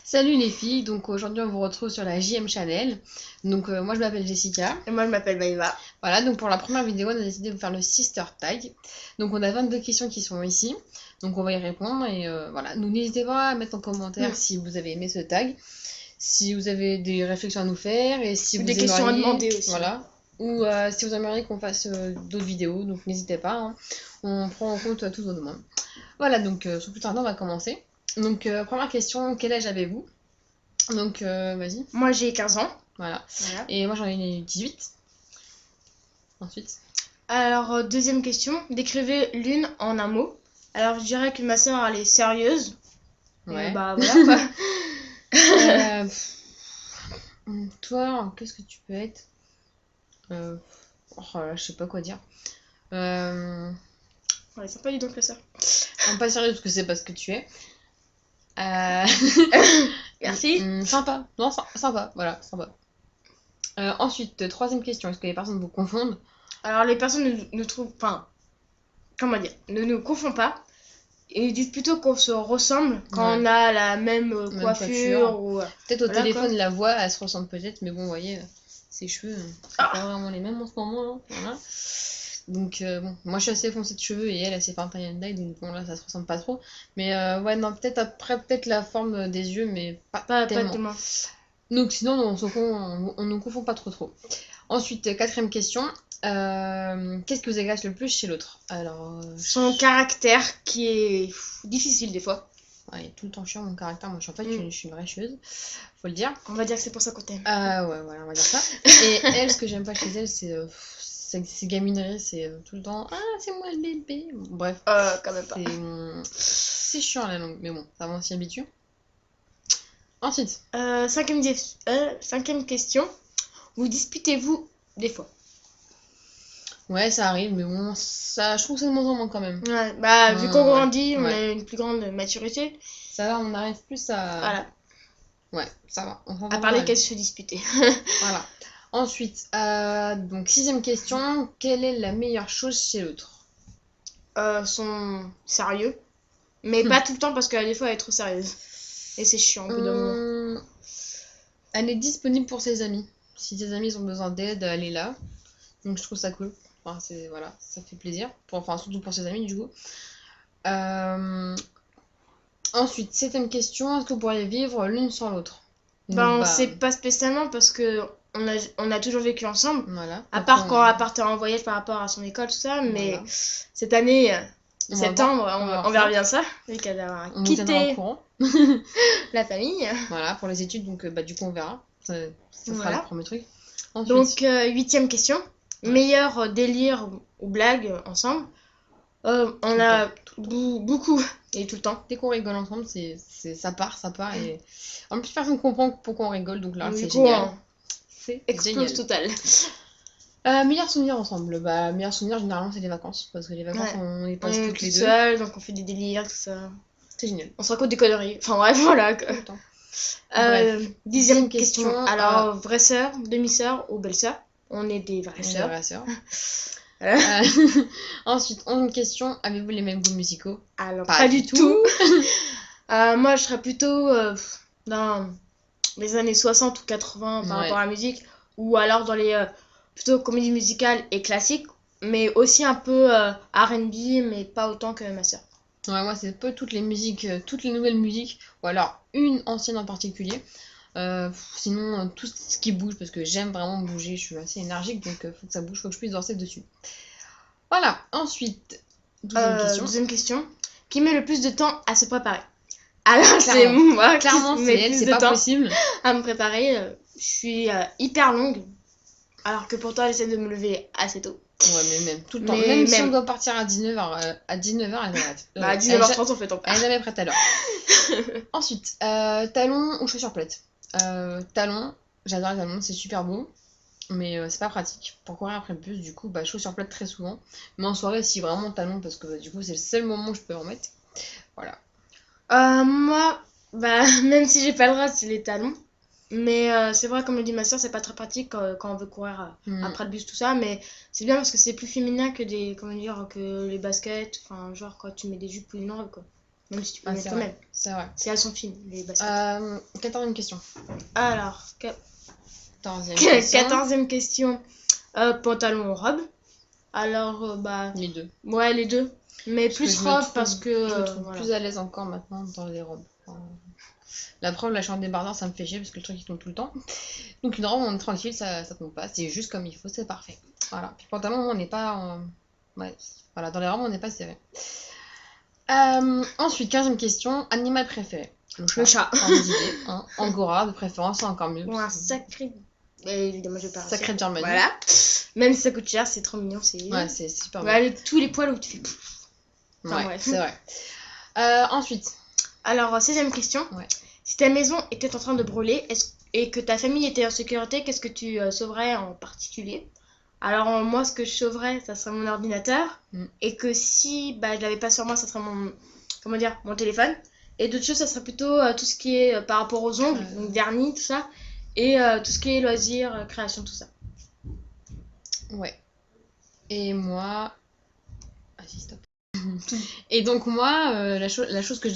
Salut les filles, donc aujourd'hui on vous retrouve sur la JM Channel. Donc moi je m'appelle Jessica. Et moi, je m'appelle Maïva. Voilà, donc pour la première vidéo on a décidé de faire le Sister Tag. Donc on a 22 questions qui sont ici. Donc on va y répondre et voilà. Donc n'hésitez pas à mettre en commentaire si vous avez aimé ce tag, si vous avez des réflexions à nous faire et si Ou vous des questions à aimeriez, demander aussi. voilà. Ou si vous aimeriez qu'on fasse d'autres vidéos, donc n'hésitez pas, hein. On prend en compte toutes vos demandes. Voilà, donc sans plus tarder on va commencer. Donc première question, quel âge avez-vous? Donc, vas-y, Moi, j'ai 15 ans. voilà. Voilà. Et moi, j'en ai 18. Ensuite. Alors, deuxième question. Décrivez l'une en un mot. Alors, je dirais que ma soeur, elle est sérieuse. Ouais. Bah, voilà quoi. Toi, qu'est-ce que tu peux être? Oh là là, je sais pas quoi dire. Ouais, c'est pas du tout que ça. Pas sérieux, parce que c'est pas ce que tu es. Merci. Sympa. Non, sympa. Voilà, sympa. Ensuite, troisième question. Est-ce que les personnes vous confondent? Alors, les personnes ne trouvent. Enfin, comment dire, ne nous confondent pas. Et disent plutôt qu'on se ressemble quand Ouais. on a la même Même coiffure. Ou... Peut-être au Voilà, téléphone, quoi. la voix, elle se ressemble peut-être, mais bon, vous voyez, ses cheveux, c'est pas vraiment les mêmes en ce moment. Hein, voilà. Donc, bon, moi je suis assez foncée de cheveux et elle s'est fait un tie and dye, donc bon, là ça se ressemble pas trop. Mais ouais, non, peut-être après, peut-être la forme des yeux, mais pas tellement. tellement. Donc, sinon, on ne confond pas trop. Ensuite, quatrième question. Qu'est-ce qui vous agace le plus chez l'autre? Alors, Son caractère qui est difficile des fois. ouais, tout le temps chiant mon caractère. Moi, en fait, je suis une vraie chieuse, faut le dire. On va dire que c'est pour ça qu'on t'aime. Ouais, voilà, on va dire ça. Et elle, ce que j'aime pas chez elle, c'est gaminerie, c'est tout le temps. Ah, c'est moi le bébé. Bon, bref. Quand même pas. C'est chiant la langue, mais bon, ça va, on s'y habitue. Ensuite. Cinquième question. Vous disputez-vous des fois? Ouais, ça arrive, mais bon, ça, je trouve que c'est de moins en moins quand même. Ouais, bah vu qu'on grandit, on ouais. a une plus grande maturité. Ça va, on arrive plus à. Voilà. Ouais, ça va. On À parler qu'à se disputer. Voilà. Ensuite, donc sixième question, quelle est la meilleure chose chez l'autre? Sont sérieux. Mais pas tout le temps parce que des fois elle est trop sérieuse. Et c'est chiant au bout d'un moment. Elle est disponible pour ses amis. Si tes amis ont besoin d'aide, elle est là. Donc je trouve ça cool. Enfin, voilà, ça fait plaisir. Enfin, surtout pour ses amis du coup. Ensuite, septième question, est-ce que vous pourriez vivre l'une sans l'autre? Bah on sait pas spécialement parce que on a toujours vécu ensemble. Voilà. À part quand elle partait en voyage par rapport à son école, tout ça. Mais Voilà. cette année, On septembre, va on verra bien ça. Vu qu'elle a quitté la famille. Voilà, pour les études, donc bah, du coup on verra. Ça sera Voilà. le premier truc. Ensuite. Donc, huitième question. Meilleur délire ou blague ensemble? On a beaucoup et tout le temps. Dès qu'on rigole ensemble, ça part et en plus personne ne comprend pourquoi on rigole, donc là c'est Du coup, génial. C'est explose génial. total. Meilleur souvenir ensemble. Bah meilleur souvenir généralement c'est les vacances parce que les vacances Ouais. on les On passe est toutes les deux. seuls, donc on fait des délires, tout ça. C'est génial. On se raconte des conneries. Enfin bref, voilà. Tout le temps. Dixième question. Alors, vraie sœur, demi-sœur ou belle-sœur? On est des vraies sœurs. Voilà. Ensuite, onzième question, avez-vous les mêmes goûts musicaux? Alors, pas du tout. Moi, je serais plutôt dans les années 60 ou 80 par rapport à la musique, ou alors dans les plutôt comédies musicales et classiques, mais aussi un peu R&B, mais pas autant que ma sœur. Ouais, moi c'est peu toutes les musiques, toutes les nouvelles musiques, ou alors une ancienne en particulier. Sinon, tout ce qui bouge, parce que j'aime vraiment bouger, je suis assez énergique, donc faut que ça bouge, faut que je puisse danser dessus. Voilà, ensuite, deuxième question. Qui met le plus de temps à se préparer? Alors, c'est moi clairement, c'est elle, c'est pas possible. À me préparer, je suis hyper longue, alors que pourtant, j'essaie de me lever assez tôt. Ouais, mais même tout le temps. Même si on doit partir à 19h, elle est prête. Bah, à 19h30, on fait ton Elle est jamais prête à l'heure. Ensuite, talons ou chaussures plates? Talons, j'adore les talons, c'est super beau. Mais c'est pas pratique pour courir après le bus, du coup, bah, chaussures plates très souvent. Mais en soirée, si vraiment talons, parce que du coup, c'est le seul moment où je peux en mettre. Voilà. Moi, bah, même si j'ai pas le droit, c'est les talons. Mais c'est vrai, comme le dit ma soeur, c'est pas très pratique quand on veut courir après le bus, tout ça. Mais c'est bien parce que c'est plus féminin que que les baskets. Enfin, genre quand tu mets des jupes ou une robe, quoi. Même si tu peux mettre quand même. C'est vrai. C'est à son film, les baskets. 14e question. Alors, 14e quatorzième question. Pantalon ou robe? Alors, Les deux. Ouais, les deux. Mais Parce plus que robe parce que. Je me trouve plus à l'aise encore maintenant dans les robes. Enfin, la preuve, la chambre débardeur, ça me fait chier parce que le truc il tombe tout le temps. Donc une robe, on est tranquille, ça tombe pas. C'est juste comme il faut, c'est parfait. Voilà. Puis pantalon, on n'est pas. Ouais, voilà, dans les robes, on n'est pas serré. Ensuite, 15e question. Animal préféré? Le chat. Hein. Angora, de préférence, c'est encore mieux. Bon, un sacré. Évidemment, je vais pas Sacré Germany. Voilà. Même si ça coûte cher, c'est trop mignon. Ouais, c'est super bien. Avec tous les poils où tu fais. Enfin, ouais, c'est vrai. Ensuite. Alors, 16e question. Ouais. Si ta maison était en train de brûler et que ta famille était en sécurité, qu'est-ce que tu sauverais en particulier? Alors, moi, ce que je sauverais, ça serait mon ordinateur. Et que si je l'avais pas sur moi, ça serait mon téléphone. Et d'autres choses, ça serait plutôt tout ce qui est par rapport aux ongles, donc vernis, tout ça. Et tout ce qui est loisirs, création, tout ça. Ouais. Et moi... Vas-y, stop. Et donc moi, la chose que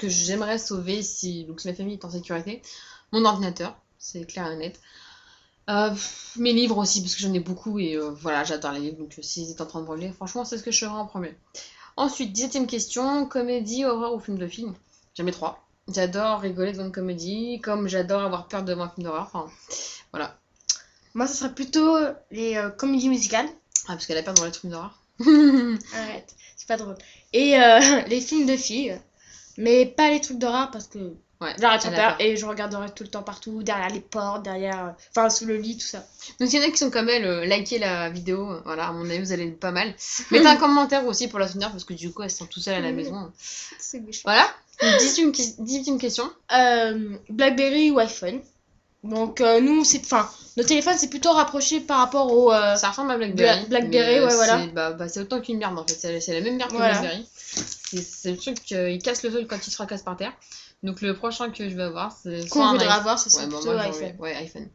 j'aimerais sauver si ma famille est en sécurité, mon ordinateur, c'est clair et net. Mes livres aussi, parce que j'en ai beaucoup et voilà, j'adore les livres, donc s'ils étaient en train de brûler, franchement, c'est ce que je ferais en premier. Ensuite, 17e question, comédie, horreur ou film de film? J'en ai 3. J'adore rigoler devant une comédie, comme j'adore avoir peur devant un film d'horreur, enfin, voilà. Moi, ça serait plutôt les comédies musicales. Ah, parce qu'elle a peur devant les trucs d'horreur. Arrête, c'est pas drôle. Et les films de filles, mais pas les trucs d'horreur parce que j'aurais trop peur et je regarderai tout le temps partout, derrière les portes, enfin sous le lit, tout ça. Donc il y en a qui sont comme elle, likez la vidéo, voilà, à mon avis vous allez être pas mal. Mettez un commentaire aussi pour la soutenir parce que du coup elles sont toutes seules à la maison. C'est méchant. Voilà, 18e question. Blackberry ou iPhone? Donc nous, nos téléphones c'est plutôt rapproché par rapport au... Ça ressemble à Blackberry. Blackberry, ouais, voilà. C'est autant qu'une merde en fait, c'est la même merde que Blackberry. C'est le truc, il casse le sol quand il se fracasse par terre. Donc le prochain que je vais avoir, c'est qu'on voudrait avoir, ce serait plutôt iPhone. Ouais, iPhone.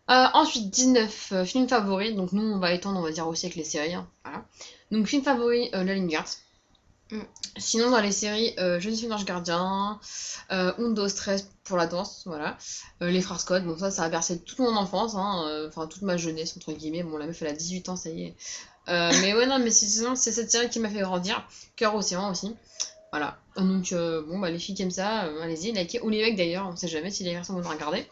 Ensuite, 19, film favori. Donc nous, on va étendre, on va dire aussi avec les séries. Hein. Voilà. Donc film favori, La Ligne Verte. Sinon, dans les séries, Je suis un ange gardien, Undo Stress pour la danse, voilà. Les Frères Scott, bon ça a bercé toute mon enfance, hein, enfin toute ma jeunesse, entre guillemets. Bon, la meuf, elle a 18 ans, ça y est. Mais ouais, non, mais sinon, c'est cette série qui m'a fait grandir. Cœur Océan aussi. Voilà. Donc, les filles qui aiment ça, allez-y, likez. Ou les mecs d'ailleurs, on sait jamais si les garçons vont regarder.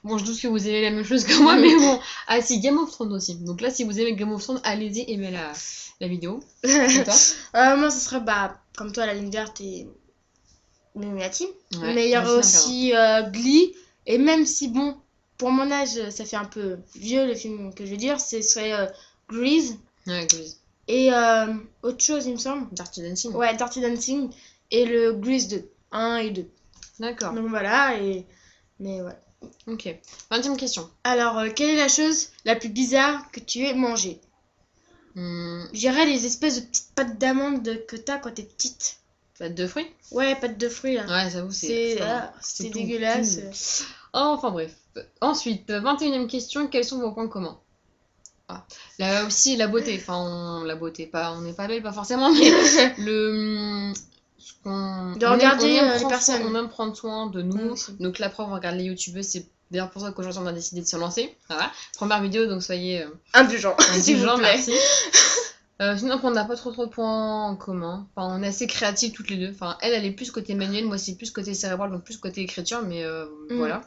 Bon, je doute que vous aimez la même chose que moi, mais bon. Ah, si, Game of Thrones aussi. Donc là, si vous aimez Game of Thrones, allez-y, aimez la vidéo. Et toi moi, ce serait, comme toi, La Ligne Verte et la team. Ouais, mais il y aurait aussi Glee. Et même si, bon, pour mon âge, ça fait un peu vieux le film que je veux dire, ce serait Grease. Ouais, Grease. Et autre chose, il me semble. Dirty Dancing. Ouais, Dirty Dancing. Et le Grease 2. 1 et 2. D'accord. Donc voilà, mais ouais. Ok. 20e question. Alors, quelle est la chose la plus bizarre que tu aies mangée? Je dirais les espèces de petites pâtes d'amande que t'as quand t'es petite. Pâtes de fruits? Ouais, pâtes de fruits, là. Ouais, j'avoue, c'est dégueulasse. Enfin bref. Ensuite, 21e question, quels sont vos points communs? Là aussi, la beauté. Enfin, la beauté, on n'est pas belle, pas forcément, mais de regarder les personnes. On aime prendre soin de nous. Donc la preuve, on regarde les youtubeurs, c'est d'ailleurs pour ça qu'aujourd'hui on a décidé de se lancer. Voilà. Première vidéo, donc soyez indulgents. Indulgents, merci. Sinon, on n'a pas trop de points en commun. Enfin, on est assez créatifs toutes les deux. Enfin, elle est plus côté manuel, moi c'est plus côté cérébral, donc plus côté écriture, mais voilà.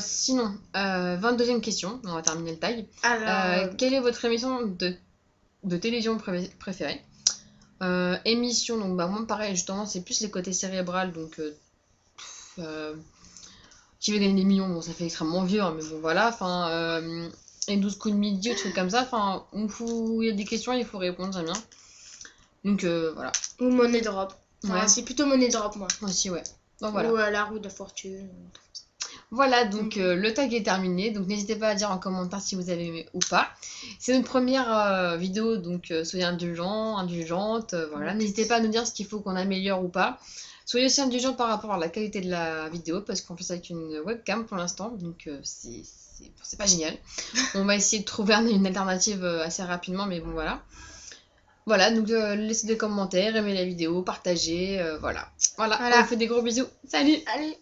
Sinon, 22e question, on va terminer le tag. Alors, quelle est votre émission de télévision préférée? Émission, donc moi pareil, justement, c'est plus les côtés cérébral, donc qui veut gagner des millions, bon ça fait extrêmement vieux, hein, mais bon voilà, enfin, et 12 coups de midi, trucs comme ça, enfin, il y a des questions, il faut répondre, j'aime bien. Donc voilà. Ou monnaie d'Europe. Ouais. C'est plutôt monnaie d'Europe, moi. Aussi, ouais. Donc, voilà. Ou la roue de la fortune. Voilà, donc le tag est terminé, donc n'hésitez pas à dire en commentaire si vous avez aimé ou pas. C'est notre première vidéo, donc soyez indulgentes, voilà. N'hésitez pas à nous dire ce qu'il faut qu'on améliore ou pas. Soyez aussi indulgents par rapport à la qualité de la vidéo, parce qu'on fait ça avec une webcam pour l'instant, donc c'est pas génial. On va essayer de trouver une alternative assez rapidement, mais bon voilà. Voilà, donc laissez des commentaires, aimez la vidéo, partagez, voilà. Voilà, Voilà. on vous fait des gros bisous. Salut! Allez!